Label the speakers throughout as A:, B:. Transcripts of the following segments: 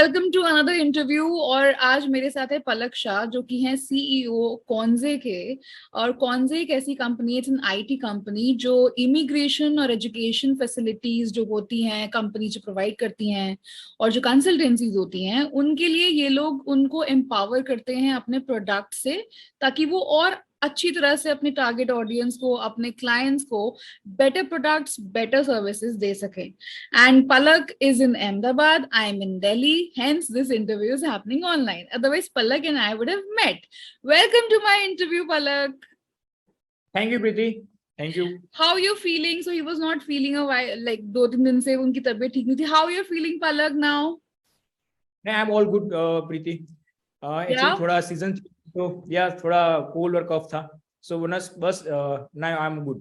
A: Welcome to another interview. और आज मेरे साथ है पलक शाह, जो कि हैं सीईओ कॉन्जे के। और कॉन्जे एक ऐसी कंपनी है, इट्स एन आईटी कंपनी, जो इमिग्रेशन और एजुकेशन फैसिलिटीज जो होती हैं कंपनी जो प्रोवाइड करती हैं, और जो कंसल्टेंसीज होती हैं उनके लिए ये लोग उनको एम्पावर करते हैं अपने प्रोडक्ट से, ताकि वो और अच्छी तरह से अपने टारगेट ऑडियंस को, अपने क्लाइंट्स को बेटर प्रोडक्ट्स, बेटर सर्विसेज दे सकें। And Palak is in Ahmedabad, I am in Delhi, hence this interview is happening online. Otherwise, Palak and I would have met. Welcome to my interview, Palak.
B: Thank you, Preeti. Thank you.
A: How are you feeling? So he was not feeling a while, like 2-3 दिन से उनकी तबीयत ठीक नहीं थी. How are you feeling, Palak, now?
B: I'm all good, Preeti. Actually, थोड़ा season तो थोड़ा cold और cough था. So बस now I'm good.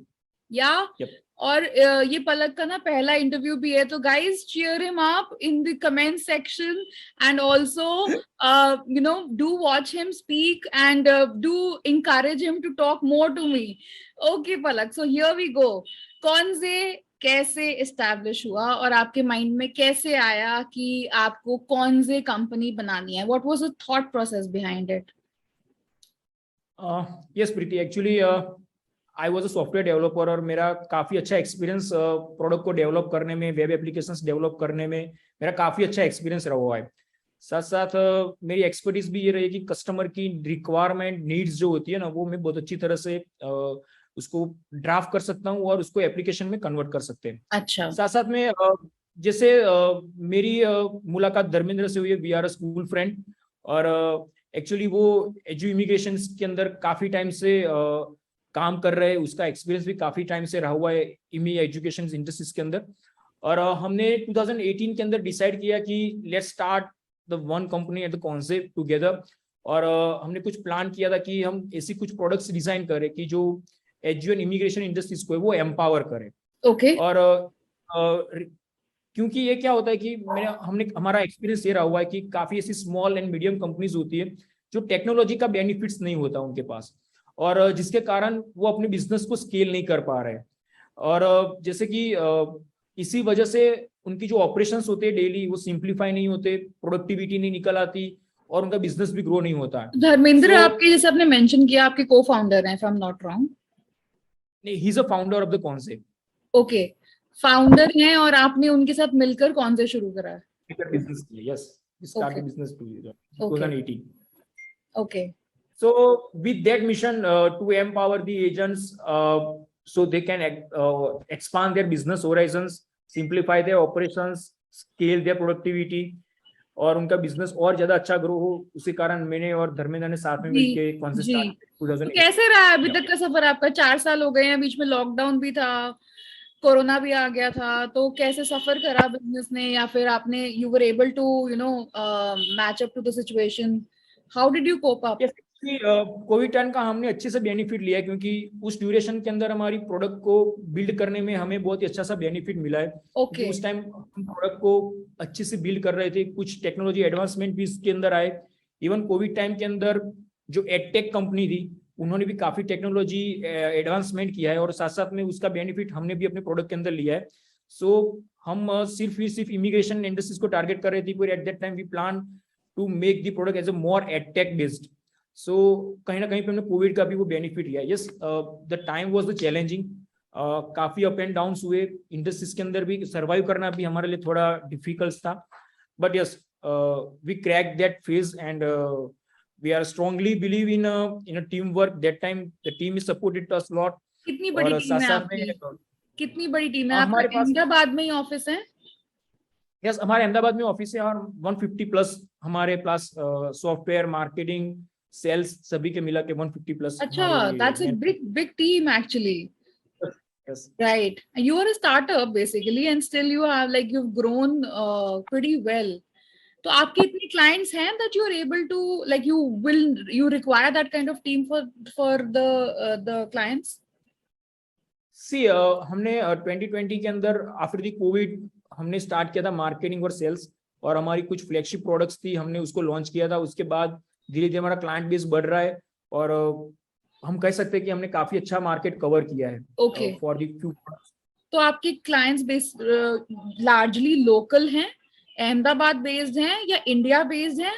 A: Yeah.
B: Yep.
A: और ये पलक का ना पहला इंटरव्यू भी है, तो guys cheer him up in the comment section and also do watch him speak and do encourage him to talk more to me. Okay Palak, so here we go. कॉन्जे कैसे establish हुआ और आपके mind में कैसे आया कि आपको कॉन्जे company बनानी है? What was the thought process behind it?
B: Yes, Preeti. Actually, I was a software developer और मेरा काफी अच्छा एक्सपीरियंस प्रोडक्ट को डेवलप करने में, वेब एप्लीकेशंस डेवलप करने में मेरा काफी अच्छा एक्सपीरियंस रहा हुआ है। साथ साथ मेरी एक्सपर्टीज भी ये रही कि कस्टमर की रिक्वायरमेंट, नीड्स जो होती है ना, वो मैं बहुत अच्छी तरह से उसको ड्राफ्ट कर सकता हूँ और उसको एप्लीकेशन में कन्वर्ट कर सकते हैं।
A: अच्छा।
B: साथ साथ में जैसे मेरी मुलाकात धर्मेंद्र से हुई है, we are a school friend, और एक्चुअली वो एजू इमिग्रेशन के अंदर काफी टाइम से काम कर रहे हैं, उसका एक्सपीरियंस भी काफी टाइम से रहा हुआ है इमी एजुकेशन इंडस्ट्रीज के अंदर। और हमने 2018 के अंदर डिसाइड किया कि let's start the one company at the concept together. और हमने कुछ प्लान किया था कि हम ऐसी कुछ प्रोडक्ट्स डिजाइन करें कि जो एजू एंड इमिग्रेशन इंडस्ट्रीज को है वो एम्पावर करे।
A: ओके।
B: और क्योंकि ये क्या होता है कि हमारा एक्सपीरियंस ये रहा हुआ है कि काफी ऐसी स्मॉल एंड मीडियम कंपनीज होती है जो टेक्नोलॉजी का बेनिफिट्स नहीं होता उनके पास, और जिसके कारण वो अपने बिजनेस को स्केल नहीं कर पा रहे। और जैसे कि इसी वजह से उनकी जो ऑपरेशंस होते हैं डेली, वो सिंप्लीफाई नहीं होते, प्रोडक्टिविटी नहीं निकल आती और उनका बिजनेस भी ग्रो नहीं होता है।
A: धर्मेंद्र आपके, जैसे आपने मेंशन किया, आपके को फाउंडर हैं, if I am not wrong?
B: नहीं, he is a founder of the concept.
A: Okay, founder हैं और आपने उनके साथ मिलकर कौन से शुरू करा है?
B: बिजनेस किया, yes, started business 2018।
A: Okay.
B: So with that mission to empower the agents so they can expand their business horizons, simplify their operations, scale their productivity, और उनका बिजनेस और ज्यादा अच्छा ग्रो हो, उसी कारण मैंने और धर्मेंद्र ने साथ में मिलकर कॉन्सेप्ट स्टार्ट किया।
A: तो कैसे रहा अभी तक का सफर आपका? 4 साल हो गए हैं, बीच में लॉकडाउन भी था, कोरोना भी आ गया था, तो कैसे सफर करा बिजनेस ने? या फिर आपने you were able to match up to the situation? How did you cope up?
B: Covid time का हमने अच्छे से बेनिफिट लिया है, क्योंकि उस ड्यूरेशन के अंदर हमारी प्रोडक्ट को बिल्ड करने में हमें बहुत ही अच्छा सा बेनिफिट मिला है।
A: Okay.
B: उस टाइम हम प्रोडक्ट को अच्छे से बिल्ड कर रहे थे, कुछ टेक्नोलॉजी एडवांसमेंट भी इसके अंदर आए। इवन कोविड टाइम के अंदर जो एडटेक कंपनी थी, उन्होंने भी काफी टेक्नोलॉजी एडवांसमेंट किया है, और साथ साथ में उसका बेनिफिट हमने भी अपने प्रोडक्ट के अंदर लिया है। सो हम सिर्फ इमिग्रेशन इंडस्ट्रीज को टारगेट कर रहे थे, पर at that time we plan to make the product as a more edtech based. So कहीं ना कहीं पे हमने कोविड का भी वो बेनिफिट लिया। Yes, the time was the challenging, काफी अप एंड डाउन हुए, इंडस्ट्रीज के अंदर भी सर्वाइव करना भी हमारे लिए थोड़ा डिफिकल्ट था, but yes we crack that phase and we are strongly believe in a team work. That time the team is supported us lot.
A: कितनी बड़ी टीम है आपकी? कितनी बड़ी टीम है
B: हमारे
A: आपका? अहमदाबाद में ही ऑफिस है?
B: यस, हमारे अहमदाबाद में ऑफिस है, और 150 प्लस हमारे पास सॉफ्टवेयर, मार्केटिंग, सेल्स सभी के मिला के 150 प्लस।
A: अच्छा, that's a big team actually.
B: Yes.
A: Right. You are a startup basically and still you have you've grown pretty well. तो आपके इतने clients हैं that you are able to you require that kind of team for the clients?
B: See, हमने 2020 के अंदर after the Covid हमने start किया था मार्केटिंग और सेल्स, और हमारी कुछ फ्लैगशिप प्रोडक्ट्स थी, हमने उसको लॉन्च किया था। उसके बाद धीरे धीरे हमारा क्लाइंट बेस बढ़ रहा है, और हम कह सकते हैं कि हमने काफी अच्छा मार्केट कवर किया है फॉर द फ्यू।
A: तो आपके क्लाइंट्स बेस लार्जली लोकल हैं अहमदाबाद बेस्ड हैं या इंडिया बेस्ड हैं,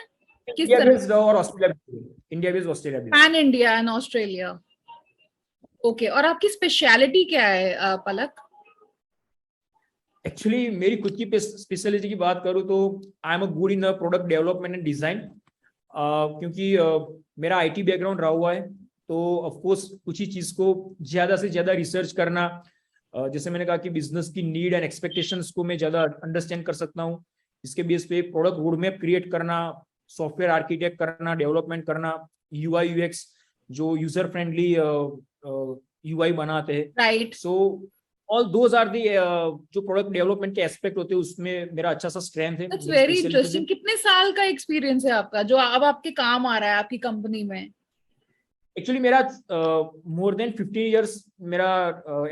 A: किस
B: इंडिया
A: तरह?
B: बेस्ड और Australia based, India based Australia based.
A: Pan India and Australia. Okay, और आपकी स्पेशलिटी क्या है पलक?
B: एक्चुअली मेरी खुद की स्पेशलिटी की बात करूँ तो I am a good in product development and design, क्योंकि मेरा आईटी बैकग्राउंड रहा हुआ है, तो ऑफ कोर्स कुछ ही चीज को ज्यादा से ज्यादा रिसर्च करना, जैसे मैंने कहा कि बिजनेस की नीड एंड एक्सपेक्टेशंस को मैं ज्यादा अंडरस्टैंड कर सकता हूँ, इसके बेस पे प्रोडक्ट रोड मैप क्रिएट करना, सॉफ्टवेयर आर्किटेक्ट करना, डेवलपमेंट करना, यूआई यूएक्स जो यूजर फ्रेंडली यूआई बनाते हैं,
A: right.
B: So all those are the जो प्रोडक्ट डेवलपमेंट के एस्पेक्ट होते हैं उसमें मेरा अच्छा सा स्ट्रेंथ है,
A: दैट्स
B: मेरी
A: वेरी
B: स्पेशलिटीज है।
A: इंटरेस्टिंग। कितने साल का एक्सपीरियंस है आपका जो अब आपके काम आ रहा है आपकी कंपनी में?
B: एक्चुअली मेरा मोर देन 15 इयर्स मेरा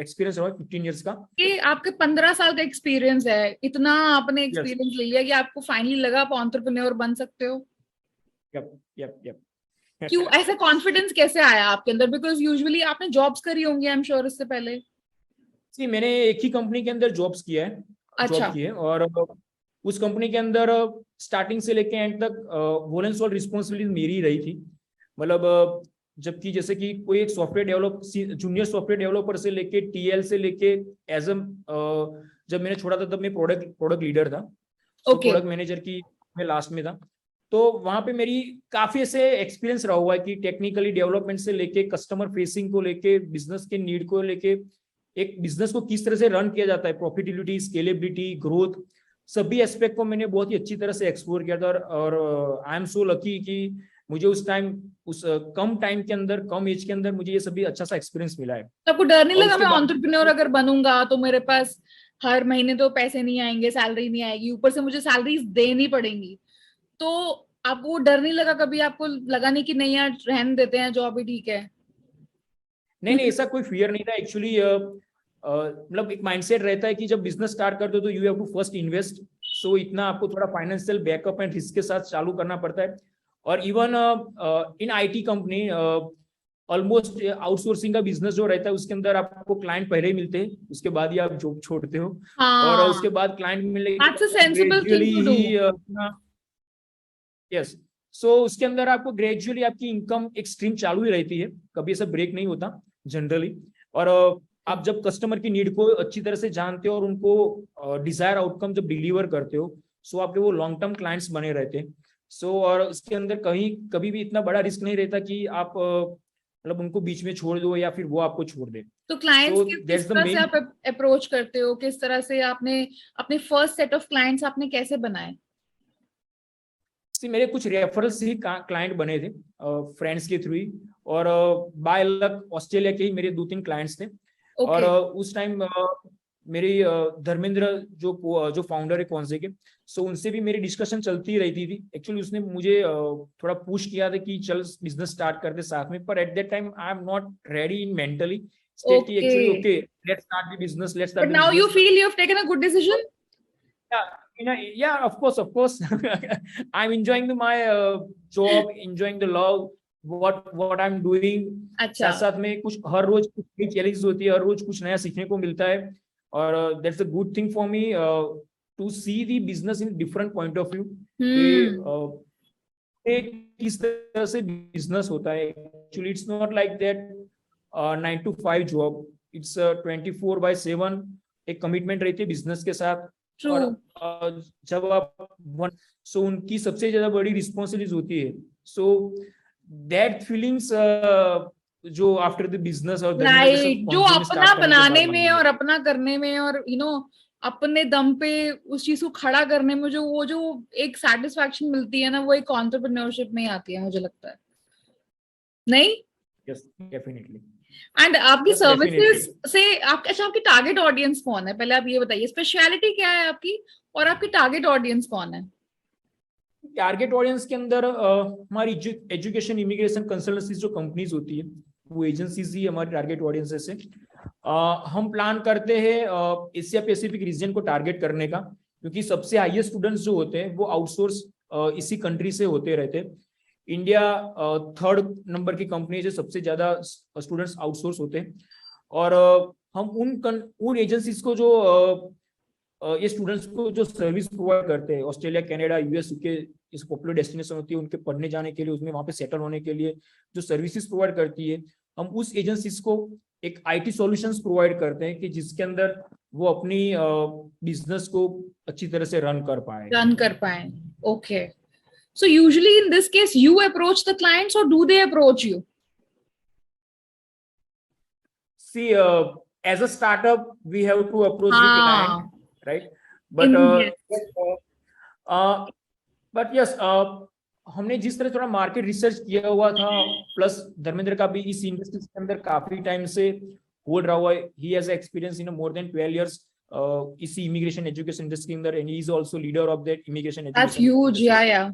B: एक्सपीरियंस रहा है, 15 इयर्स का।
A: कि आपके 15 साल का एक्सपीरियंस है, इतना आपने
B: यस,
A: एक्सपीरियंस ले लिया कि आपको फाइनली लगा आप एंटरप्रेन्योर बन सकते हो?
B: Yup yup yup.
A: क्यों ऐसा कॉन्फिडेंस कैसे आया आपके अंदर? बिकॉज यूजुअली आपने जॉब्स करी होंगी आई एम श्योर इससे पहले।
B: जी, मैंने एक ही कंपनी के अंदर जॉब्स किया है,
A: अच्छा।
B: जॉब की है, और उस कंपनी के अंदर स्टार्टिंग से लेके एंड तक होल एंड सोल रिस्पॉन्सिबिलिटी मेरी ही रही थी। मतलब जबकि जैसे कि कोई एक software develop junior software developer से लेके टीएल से लेके एज जब मैंने छोड़ा था तब मैं प्रोडक्ट लीडर था, सो
A: ओके।
B: प्रोडक्ट मैनेजर की मैं लास्ट में था। तो वहां पे मेरी काफी ऐसे एक्सपीरियंस रहा हुआ है कि टेक्निकली डेवलपमेंट से लेके कस्टमर फेसिंग को लेके बिजनेस के नीड को लेके एक बिजनेस को किस तरह से रन किया जाता है, प्रॉफिटेबिलिटी, स्केलेबिलिटी, ग्रोथ, सभी एस्पेक्ट को मैंने बहुत ही अच्छी तरह से एक्सप्लोर किया था। और आई एम सो लकी कि मुझे उस टाइम उस कम टाइम के अंदर, कम एज के अंदर मुझे ये सभी अच्छा सा एक्सपीरियंस मिला है।
A: तो आपको डर नहीं
B: और
A: लगा
B: उसके
A: मैं
B: बाद
A: एंटरप्रेन्योर अगर बनूंगा तो मेरे पास हर महीने तो पैसे नहीं आएंगे, सैलरी नहीं आएगी, ऊपर से मुझे सैलरीज देनी पड़ेंगी? तो आपको वो डर नहीं लगा कभी? आपको लगा नहीं कि नहीं यार रहने देते हैं जॉब ही ठीक है?
B: नहीं नहीं, ऐसा कोई फियर नहीं था एक्चुअली। मतलब एक माइंडसेट रहता है कि जब बिजनेस स्टार्ट करते हो तो you have to first invest, so इतना आपको थोड़ा फाइनेंशियल बैकअप एंड रिस्क के साथ चालू करना पड़ता है। और even in IT company almost outsourcing का बिजनेस जो रहता है उसके अंदर आपको क्लाइंट पहले ही मिलते हैं, उसके बाद ही आप जॉब छोड़ते हो, और
A: हाँ,
B: उसके बाद क्लाइंट मिलने के
A: that's a
B: bad
A: sensible thing
B: gradually
A: to do.
B: ही यस, सो उसके अंदर आपको ग्रेजुअली आपकी इनकम एक स्ट्रीम चालू ही रहती है, कभी ऐसा ब्रेक नहीं होता जनरली। और आप जब कस्टमर की नीड को अच्छी तरह से जानते हो और उनको डिजायर आउटकम जब डिलीवर करते हो, सो आपके वो लॉन्ग टर्म क्लाइंट्स बने रहते हैं। सो और उसके अंदर कहीं कभी भी इतना बड़ा रिस्क नहीं रहता कि आप मतलब उनको बीच में छोड़ दो या फिर वो आपको छोड़ दे।
A: तो क्लाइंट्स
B: सो
A: किस
B: दैट्स द
A: तरह से
B: मेन।
A: आप अप्रोच करते हो? किस तरह से आपने अपने फर्स्ट सेट ऑफ क्लाइंट्स आपने कैसे बनाए?
B: मेरे कुछ रेफरल्स ही क्लाइंट बने थे फ्रेंड्स के थ्रू ही, और बाय लक ऑस्ट्रेलिया के ही मेरे 2-3 क्लाइंट्स थे। और
A: ओके।
B: उस टाइम मेरी धर्मेंद्र जो फाउंडर है कौन से के, सो उनसे भी मेरी डिस्कशन चलती रहती थी। एक्चुअली उसने मुझे थोड़ा पुश किया था कि चल बिजनेस स्टार्ट करते साथ में, पर at that time I am not ready in mentally state की
A: okay,
B: actually okay let's start the business, let's start
A: but
B: the
A: now you
B: business.
A: Feel you have taken a good decision?
B: Yeah, of course. I'm enjoying my job, enjoying the love, what I'm doing.
A: अच्छा।
B: साथ साथ में कुछ हर रोज कुछ नई challenge होती है, हर रोज कुछ नया सीखने को मिलता है, और that's a good thing for me to see the business in different point of view कि किस तरह से बिजनेस होता है। Actually, it's not like that 9 to 5 job, it's 24/7 एक कमिटमेंट रहती है बिजनेस के साथ।
A: ट्रू।
B: और जब आप सो उनकी सबसे ज्यादा बड़ी रिस्पॉन्सिबिलिटी होती है, सो दैट फीलिंग्स जो आफ्टर द बिजनेस और धर्मेंद्र के साथ
A: राइट, जो
B: कॉन्जे में
A: अपना
B: स्टार्ट करने के
A: बनाने
B: बाद
A: में
B: मालूम
A: और
B: है।
A: अपना करने में और अपने दम पे उस चीज को खड़ा करने में जो एक सेटिस्फैक्शन मिलती है ना, वो एक एंटरप्रेन्योरशिप में ही आती है मुझे लगता है। नहीं?
B: Yes definitely.
A: एंड आपकी
B: यस डेफिनेटली।
A: सर्विसेज से अच्छा, आपकी टारगेट ऑडियंस कौन है? पहले आप ये बताइए, स्पेशलिटी क्या है आपकी और आपकी टारगेट ऑडियंस कौन है?
B: टारगेट ऑडियंस के अंदर हमारी एजुकेशन इमिग्रेशन कंसल्टेंसी जो कंपनीज होती है वो एजेंसीज ही हमारी टारगेट ऑडियंस है। हम प्लान करते हैं एशिया पैसिफिक रीजन को टारगेट करने का, क्योंकि सबसे हाईएस्ट स्टूडेंट्स जो होते हैं वो आउटसोर्स इसी कंट्री से होते रहते हैं। इंडिया 3rd नंबर की कंपनी है, सबसे ज्यादा स्टूडेंट्स आउटसोर्स होते हैं। और हम उन एजेंसीज को जो ये स्टूडेंट्स को जो सर्विस प्रोवाइड करते हैं, ऑस्ट्रेलिया, कनाडा, यूएस, यूके, इस पॉपुलर डेस्टिनेशन होती है उनके पढ़ने जाने के लिए, उसमें वहां पे सेटल होने के लिए जो सर्विसेज प्रोवाइड करती है, हम उस एजेंसीज को एक आईटी सॉल्यूशंस प्रोवाइड करते हैं कि जिसके अंदर वो अपनी बिजनेस को अच्छी तरह से रन कर पाए।
A: Okay, so usually in this case you approach the clients or do they approach you?
B: See, as a startup we have to approach the client, right? But yes, हमने जिस तरह थोड़ा मार्केट रिसर्च किया हुआ था, plus Dharmendra का भी इस इंडस्ट्री के अंदर काफी टाइम से होल्ड रहा हुआ है, he has experience in more than 12 years इसी इमिग्रेशन एजुकेशन इंडस्ट्री के अंदर, and he is also leader of that immigration education.
A: That's huge, या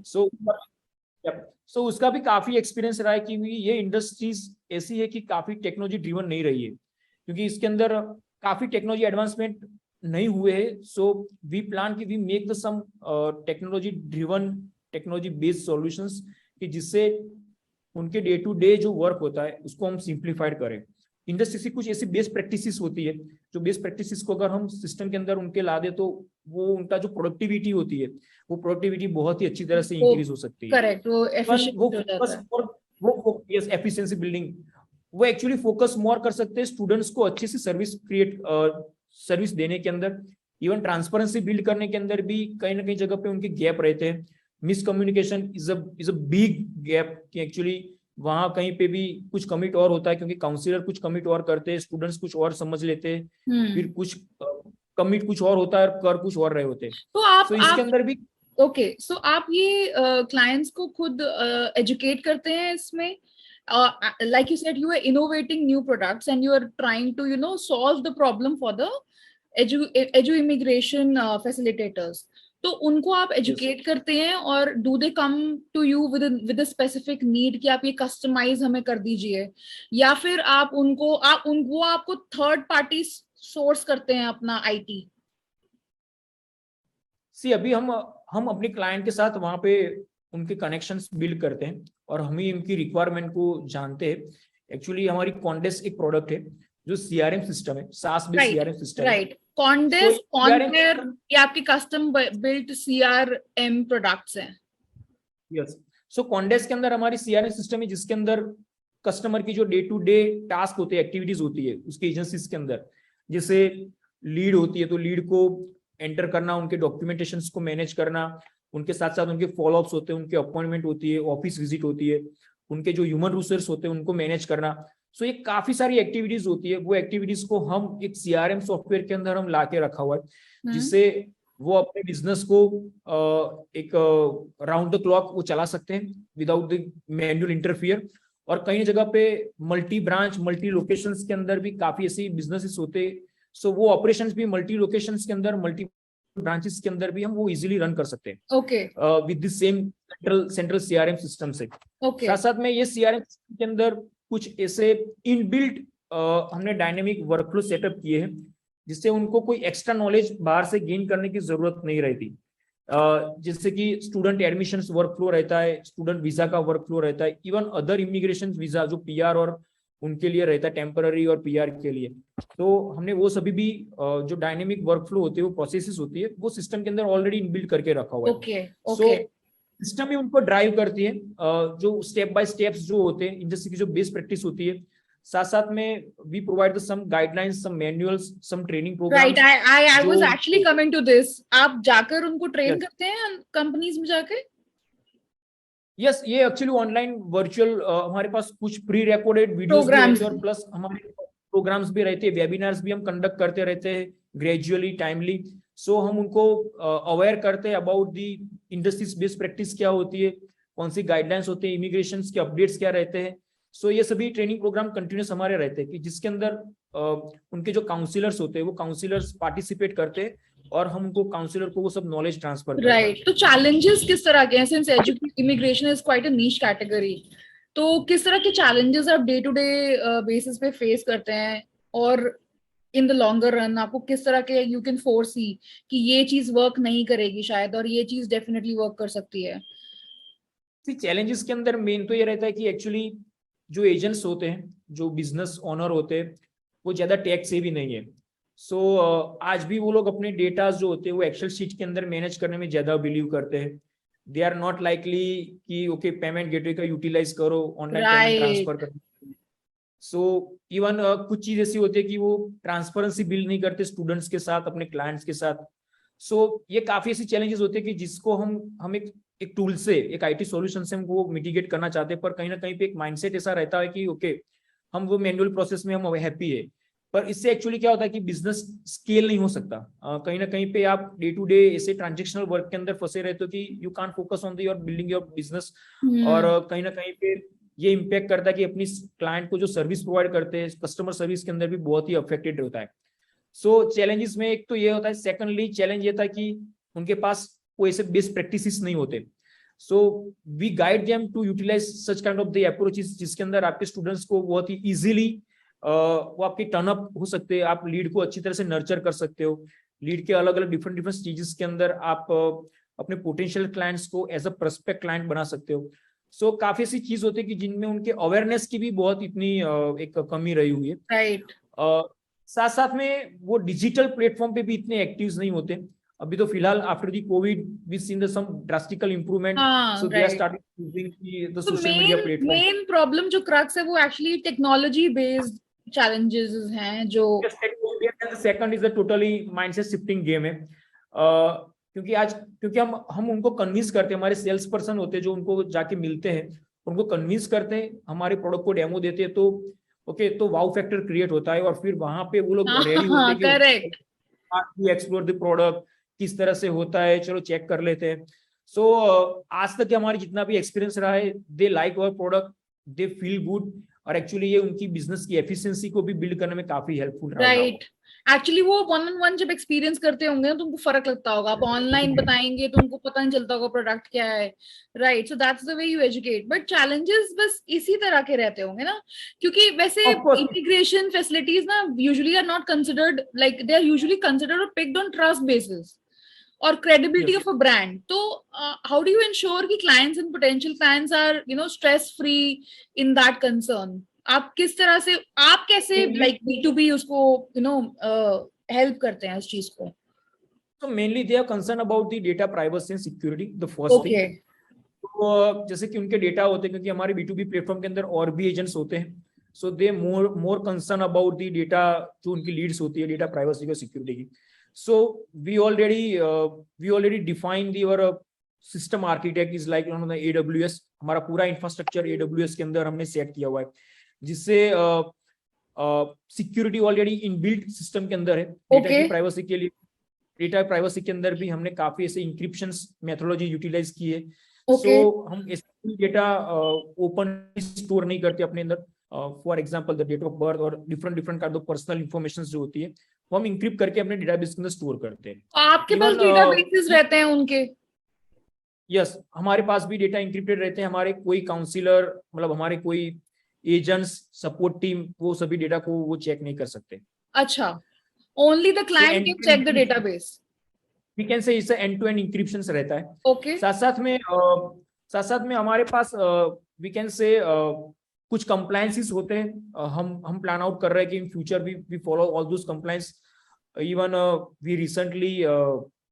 B: सो उसका भी काफी एक्सपीरियंस रहा है कि ये इंडस्ट्रीज ऐसी है कि काफी टेक्नोलॉजी ड्रिवन नहीं रही है, क्योंकि इसके अंदर काफी टेक्नोलॉजी एडवांसमेंट नहीं हुए हैं। सो वी प्लान कि we make the some technology driven, technology based solutions, कि जिससे उनके डे टू डे जो वर्क होता है उसको हम सिंप्लीफाइड करें। इंडस्ट्री से कुछ ऐसी बेस्ट प्रैक्टिसेस होती है, जो बेस्ट प्रैक्टिसेस को अगर हम सिस्टम के अंदर उनके ला दे तो वो उनका जो प्रोडक्टिविटी होती है वो प्रोडक्टिविटी बहुत ही अच्छी तरह से इंक्रीज हो सकती है।
A: करेक्ट, वो
B: एफिशिएंसी बिल्डिंग, वो एक्चुअली फोकस मोर कर सकते हैं स्टूडेंट्स को अच्छे से सर्विस देने के अंदर, इवन ट्रांसपेरेंसी बिल्ड करने के अंदर भी कहीं ना कहीं जगह पे उनके गैप रहते हैं। Miscommunication is a big gap, कि एक्चुअली वहां कहीं पे भी कुछ कमिट और होता है, क्योंकि काउंसलर कुछ कमिट और करते हैं, स्टूडेंट्स कुछ और समझ लेते हैं, फिर कुछ कमिट कुछ और होता है और कर कुछ और रहे होते हैं।
A: तो
B: इसके अंदर भी
A: ओके, सो आप ये क्लाइंट्स को खुद एजुकेट करते हैं इसमें? like you said, you are innovating new products and you are trying to solve the problem for the edu immigration facilitators. तो उनको आप एजुकेट करते हैं, और do they come to you with a specific need कि आप ये customise हमें कर दीजिए, या फिर आप उनको आपको थर्ड पार्टी सोर्स करते हैं अपना आईटी?
B: अभी हम अपने क्लाइंट के साथ वहां पे उनके कनेक्शंस बिल्ड करते हैं और हम ही उनकी रिक्वायरमेंट को जानते हैं। एक्चुअली हमारी कॉन्डेस्ट एक प्रोडक्ट है जो सीआरएम सिस्टम है, SaaS based CRM system,
A: right? कॉन्डेस्ट, कॉन्वेयर, ये आपके कस्टम बिल्ट सीआरएम प्रोडक्ट्स हैं।
B: यस, सो कॉन्डेस्ट के अंदर हमारी सीआरएम सिस्टम है, जिसके अंदर कस्टमर की जो डे टू डे टास्क होते हैं, एक्टिविटीज होती है उसके एजेंसीज के अंदर, जैसे लीड होती है तो लीड को एंटर करना, उनके डॉक्यूमेंटेशंस को मैनेज करना, उनके साथ साथ उनके फॉलोअप्स होते हैं, उनके अपॉइंटमेंट होती है, ऑफिस विजिट होती है, उनके जो ह्यूमन रिसोर्स होते हैं उनको मैनेज करना। सो ये काफी सारी एक्टिविटीज होती है, वो एक्टिविटीज को हम एक सीआरएम सॉफ्टवेयर के अंदर हम ला के रखा हुआ है, जिससे वो अपने बिजनेस को एक राउंड द क्लॉक वो चला सकते हैं विदाउट द मैनुअल इंटरफियर। और कई जगह पे मल्टी ब्रांच, मल्टी लोकेशंस के अंदर भी काफी ऐसी बिजनेसेस होते हैं, सो वो ऑपरेशंस भी मल्टी लोकेशंस के अंदर, मल्टी ब्रांचेस के अंदर भी हम वो इजीली रन कर सकते हैं।
A: Okay,
B: with the same central CRM system से। साथ साथ में ये सीआरएम सिस्टम के अंदर कुछ ऐसे इनबिल्ट हमने डायनेमिक वर्कफ्लो सेटअप किए हैं, जिससे उनको कोई एक्स्ट्रा नॉलेज बाहर से गेन करने की जरूरत नहीं रहती। जैसे कि स्टूडेंट एडमिशंस वर्कफ्लो रहता है, स्टूडेंट वीजा का वर्कफ्लो रहता है, इवन अदर इमिग्रेशन वीजा जो पीआर और उनके लिए रहता है, टेम्पररी और पीआर के लिए, तो हमने वो सभी भी जो डायनेमिक वर्कफ्लो होते हैं, वो प्रोसेसेस होती है, वो सिस्टम के अंदर ऑलरेडी इनबिल्ट करके रखा हुआ है।
A: ओके,
B: सो सिस्टम ही उनको ड्राइव करती है, जो स्टेप बाय स्टेप्स जो होते हैं इंडस्ट्री की जो बेस्ट प्रैक्टिस होती है, साथ साथ में we provide some guidelines, some manuals, some training program.
A: Right, I was actually coming to this. आप जाकर उनको ट्रेन करते हैं कंपनीज में जाके?
B: यस, ये एक्चुअली ऑनलाइन वर्चुअल हमारे पास कुछ प्री रिकॉर्डेड वीडियोस भी रहते हैं, और प्लस हमारे प्रोग्राम्स भी रहते हैं, वेबिनार्स भी हम कंडक्ट करते रहते हैं ग्रेजुअली, टाइमली। सो हम उनको अवेयर करते हैं about the industries best practice क्या होती है, कौन सी गाइडलाइंस होते हैं, इमिग्रेशन के अपडेट्स क्या रहते हैं। सो ये सभी ट्रेनिंग प्रोग्राम कंटिन्यूस हमारे रहते हैं, कि जिसके अंदर उनके जो काउंसलर्स होते हैं वो काउंसलर्स पार्टिसिपेट करते हैं, और हम उनको काउंसलर को वो सब नॉलेज ट्रांसफर करते हैं।
A: राइट, तो चैलेंजेस किस तरह के हैं? Since immigration is quite a niche category, तो किस तरह के चैलेंजेस आप डे टू डे बेसिस पे फेस करते हैं, और इन द लॉन्गर रन आपको किस तरह के यू कैन फोरसी कि ये चीज वर्क नहीं करेगी शायद, और ये चीज डेफिनेटली वर्क कर सकती है?
B: चैलेंजेस के अंदर मेन तो ये रहता है कि एक्चुअली जो एजेंट्स होते हैं, जो बिजनेस ओनर होते हैं, वो ज्यादा टेक से भी नहीं है। सो आज भी वो लोग अपने डेटा जो होते हैं वो एक्सेल शीट के अंदर मैनेज करने में ज्यादा बिलीव करते हैं. दे आर नॉट लाइकली कि ओके पेमेंट गेटवे का यूटिलाइज करो, ऑनलाइन पेमेंट ट्रांसफर
A: राइट.
B: करो. सो इवन कुछ चीज ऐसी होती है कि वो ट्रांसपेरेंसी बिल्ड नहीं करते स्टूडेंट्स के साथ, अपने क्लाइंट्स के साथ. सो ये काफी ऐसी चैलेंजेस होते हैं कि जिसको हम एक टूल से, एक आईटी सॉल्यूशन से हम वो मिटिगेट करना चाहते हैं, पर कहीं ना कहीं पे एक माइंडसेट ऐसा रहता है कि ओके हम वो मैनुअल प्रोसेस में हम हैप्पी है. पर इससे एक्चुअली क्या होता है कि बिजनेस स्केल नहीं हो सकता. कहीं ना कहीं पे आप डे टू डे ऐसे ट्रांजेक्शनल वर्क के अंदर फंसे रहते हो कि you can't focus on your building your business. और कहीं ना कहीं पे ये इम्पैक्ट करता है कि अपनी क्लाइंट को जो सर्विस प्रोवाइड करते हैं कस्टमर सर्विस के अंदर भी बहुत ही अफेक्टेड होता है. सो चैलेंजेस में एक तो ये होता है. सेकंडली चैलेंज ये था कि उनके पास कोई ऐसे बेस्ट प्रैक्टिसेस नहीं होते. So we guide them to utilize such kind of the approaches जिसके अंदर आपके स्टूडेंट्स को बहुत ही इजीली वो आपके टर्नअप हो सकते हैं. आप लीड को अच्छी तरह से नर्चर कर सकते हो. लीड के अलग अलग डिफरेंट स्टेजेस के अंदर आप अपने पोटेंशियल क्लाइंट्स को एज अ प्रोस्पेक्ट क्लाइंट बना सकते हो. सो काफी ऐसी चीज होती है कि जिनमें उनके अवेयरनेस की भी बहुत इतनी एक कमी रही हुई है.
A: राइट.
B: साथ साथ में वो डिजिटल प्लेटफॉर्म पे भी इतने एक्टिव नहीं होते. अभी तो फिलहाल after the Covid we seen the some drastical improvement. So they are starting using the social media platform.
A: Main problem जो क्रक्स है वो एक्चुअली टेक्नोलॉजी बेस्ड challenges हैं जो.
B: Second is a totally mindset shifting game है. क्योंकि हम उनको convince करते हैं, हमारे सेल्स पर्सन होते हैं जो उनको जाके मिलते हैं, उनको कन्विंस करते हैं, हमारे प्रोडक्ट को डेमो देते हैं, तो ओके तो वाउ फैक्टर क्रिएट होता है. और फिर वहां पे वो लोग रेडी होते हैं कि करेक्ट एक्सप्लोर द प्रोडक्ट किस तरह से होता है, चलो चेक कर लेते हैं. सो आज तक हमारे जितना भी एक्सपीरियंस रहा है, they like our product, they feel good. और एक्चुअली ये उनकी बिजनेस की एफिशिएंसी को भी बिल्ड करने में काफी हेल्पफुल रहा.
A: राइट. एक्चुअली वो वन ऑन वन जब एक्सपीरियंस करते होंगे तो तुमको फर्क लगता होगा. आप ऑनलाइन बताएंगे तो उनको पता नहीं चलता होगा प्रोडक्ट क्या है. Right. So that's the way you educate. But challenges बस इसी तरह के रहते होंगे ना, क्योंकि वैसे इंटीग्रेशन फैसिलिटीज ना usually are not considered, like they are usually considered और picked on trust basis or credibility of a brand. So how do you ensure कि clients and potential clients are stress free in that concern? आप किस तरह से, आप कैसे like B2B उसको help करते हैं इस चीज को?
B: So mainly they are concerned about the data privacy and security, the first thing. तो जैसे कि उनके डेटा होते हैं, क्योंकि हमारे B2B प्लेटफॉर्म के अंदर और भी एजेंट्स होते हैं. So they more concerned about the data जो उनकी लीड्स होती है, डेटा प्राइवेसी और सिक्योरिटी की. So we already defined your system architect is like on the AWS. हमारा पूरा इंफ्रास्ट्रक्चर AWS के अंदर हमने सेट किया हुआ है, जिससे सिक्योरिटी ऑलरेडी इनबिल्ट सिस्टम के अंदर है. डेटा की प्राइवेसी के लिए, डेटा प्राइवेसी के अंदर भी हमने काफी ऐसे इंक्रिप्शन मेथोडोलॉजी यूटिलाइज की है. सो हम डेटा ओपन स्टोर नहीं करते अपने अंदर. For example the date of birth और different kind of personal information जो होती है वो हम इंक्रिप्ट करके अपने डेटाबेस के अंदर स्टोर करते हैं.
A: आपके पास डेटाबेसेस रहते हैं उनके?
B: यस, हमारे पास भी डेटा इंक्रिप्टेड रहते हैं. हमारे कोई काउंसलर, मतलब हमारे कोई एजेंट्स, सपोर्ट टीम, वो सभी डेटा को वो चेक नहीं कर सकते.
A: अच्छा, only the client can check the database.
B: We can say it's end to end encryption रहता है.
A: ओके.
B: साथ साथ में हमारे पास वी कैन से कुछ कंप्लायंसेस होते हैं. हम प्लान आउट कर रहे हैं कि in future we follow all those compliance. Even we recently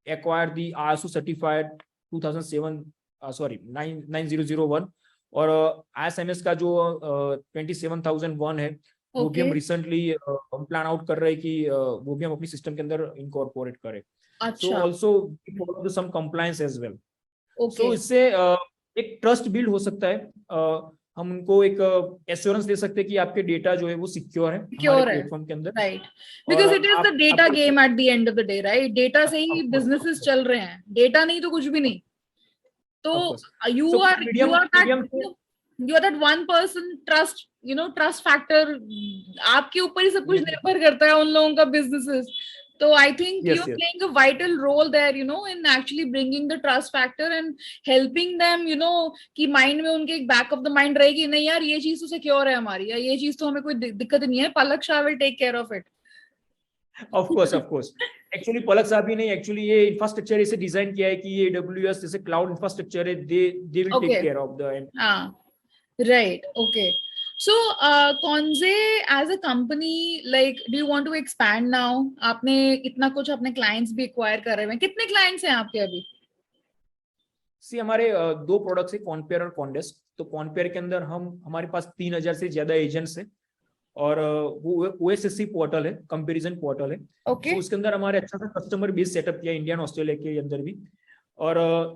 B: acquired the ISO certified 9001 और ISMS का जो 27001 है, वो भी हम रिसेंटली हम प्लान आउट कर रहे हैं कि वो भी हम अपनी सिस्टम के अंदर इनकॉर्पोरेट करें. So also we follow some compliance as well. So इससे एक ट्रस्ट बिल्ड हो सकता है. हम उनको एक एश्योरेंस दे सकते हैं कि आपके डेटा जो है वो सिक्योर है हमारे प्लेटफॉर्म के अंदर.
A: Right, because it is the data game at the end of the day, right? Data से ही बिजनेसेस चल रहे हैं, डेटा नहीं तो कुछ भी नहीं. तो you are that one person trust factor. आपके ऊपर ही सब कुछ निर्भर करता है उन लोगों का businesses. So I think you're playing a vital role there, in actually bringing the trust factor and helping them, कि mind में उनके एक back of the mind रहेगी, नहीं यार ये चीज तो सिक्योर है हमारी, या ये चीज तो हमें कोई दिक्कत नहीं है, पलक Shah will take care of it.
B: Of course. Actually पलक साहब ही नहीं, actually ये इंफ्रास्ट्रक्चर ऐसे डिजाइन किया है कि ये AWS जैसे क्लाउड इंफ्रास्ट्रक्चर है, they will take care of the.
A: हाँ, right, okay. So, Conze as a company, like, do you want to expand now? आपने इतना कुछ अपने clients भी acquire कर रहे हैं, कितने clients हैं आपके अभी?
B: सी हमारे दो प्रोडक्ट्स है, कॉनपेयर और कॉन्डेस्ट। तो कॉनपेयर के अंदर हमारे पास 3000 से ज्यादा एजेंट्स हैं और वो ओएसएससी पोर्टल है, कंपैरिजन पोर्टल है।
A: Okay.
B: तो उसके अंदर हमारे अच्छा सा कस्टमर बेस सेटअप किया इंडिया और ऑस्ट्रेलिया के अंदर भी। और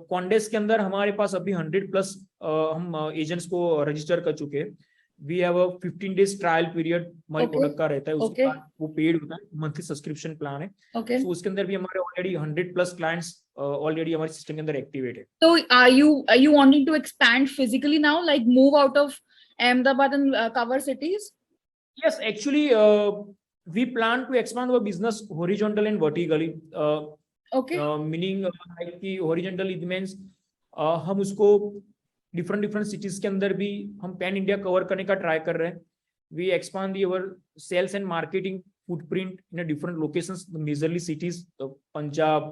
B: कॉन्डेस्ट के अंदर हमारे पास अभी 100+ हम एजेंट्स को रजिस्टर कर चुके हैं। We have a 15 days trial period हमारे प्रोडक्ट का रहता है, उसके बाद वो पेड होता है, मंथली सब्सक्रिप्शन प्लान है। सो उसके अंदर भी हमारे ऑलरेडी 100+ क्लाइंट्स ऑलरेडी हमारे सिस्टम के अंदर एक्टिवेट है।
A: So are you wanting to expand physically now, like move out of Ahmedabad and cover cities?
B: Yes, actually, we plan to expand our business horizontal and vertically.
A: Okay.
B: Meaning like कि horizontal it means हम उसको different cities के अंदर भी हम pan India cover करने का try कर रहे हैं। We expand our sales and marketing footprint in a different locations, majorly cities, Punjab,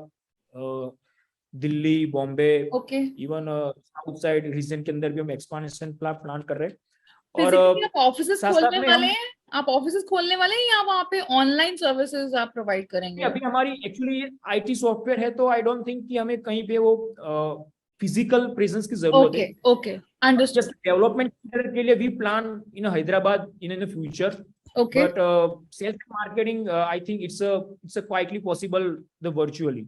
B: Delhi, Bombay, even south side region के अंदर भी हम एक्सपांशन प्लान कर रहे हैं। और
A: आप ऑफिसेस खोलने वाले हैं? आप ऑफिसेस खोलने वाले हैं या वहाँ पे ऑनलाइन सर्विसेज आप प्रोवाइड करेंगे?
B: अभी हमारी एक्चुअली आईटी सॉफ्टवेयर है, तो आई डोंट थिंक कि हमें कहीं पे वो फिजिकल प्रेजेंस की जरूरत है।
A: Okay, understood.
B: जस्ट डेवलपमेंट के लिए we plan in Hyderabad in the future, but sales and marketing I think it's a quitely possible the virtually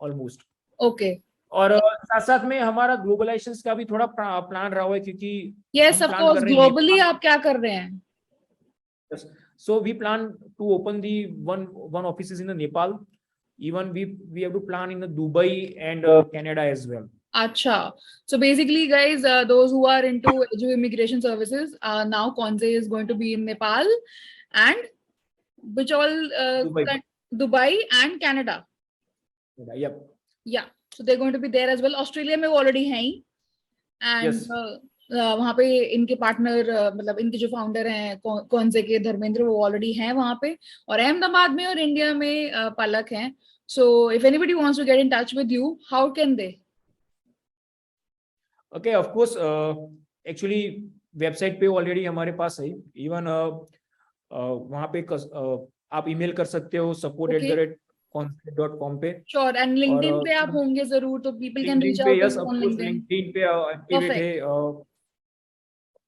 B: almost.
A: Okay.
B: और साथ साथ में हमारा ग्लोबलाइजेशन का भी थोड़ा प्लान रहा हुआ है, क्योंकि
A: यस ऑफ कोर्स ग्लोबली आप क्या कर रहे हैं?
B: So we plan to open the one offices in the Nepal. Even we have to plan in the Dubai and Canada as well.
A: Acha. So basically, guys, those who are into Edu immigration services, now Conze is going to be in Nepal and which all Dubai and Canada.
B: Yep.
A: Yeah. So they're going to be there as well. Australia में already हैं and yes. वहाँ पे इनके partner मतलब इनके जो founder हैं कौनसे के धर्मेंद्र, वो ऑलरेडी हैं वहाँ पे, और अहमदाबाद में और इंडिया में पलक हैं। So if anybody wants to get in touch with you, how can they?
B: Okay, of course actually website पे ऑलरेडी हमारे पास है। इवन वहाँ पे आप ईमेल कर सकते हो support@concept.com पे।
A: श्योर। एंड लिंक्डइन पे आप होंगे जरूर, तो people can reach out to on LinkedIn.
B: LinkedIn पे एक्टिवेट है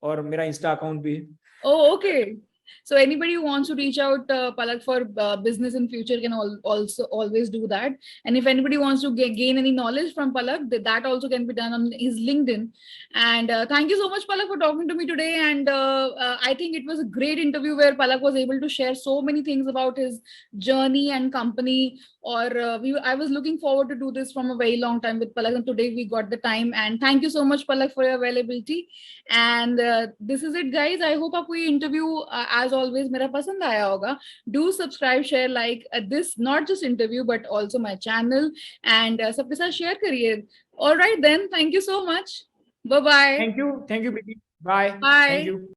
B: और मेरा इंस्टा अकाउंट भी है।
A: Oh, okay. So anybody who wants to reach out Palak for business in future can also always do that. And if anybody wants to gain any knowledge from Palak, that also can be done on his LinkedIn. And thank you so much, Palak, for talking to me today. And I think it was a great interview where Palak was able to share so many things about his journey and company. Or I was looking forward to do this from a very long time with Palak, and today we got the time. And thank you so much, Palak, for your availability. And this is it, guys. I hope आपको ये interview as always मेरा पसंद आया होगा. Do subscribe, share, like this not just interview but also my channel, and सबके साथ share करिए. All right then, thank you so much. Bye bye.
B: Thank you, Preeti. Bye.
A: Bye.
B: Thank you.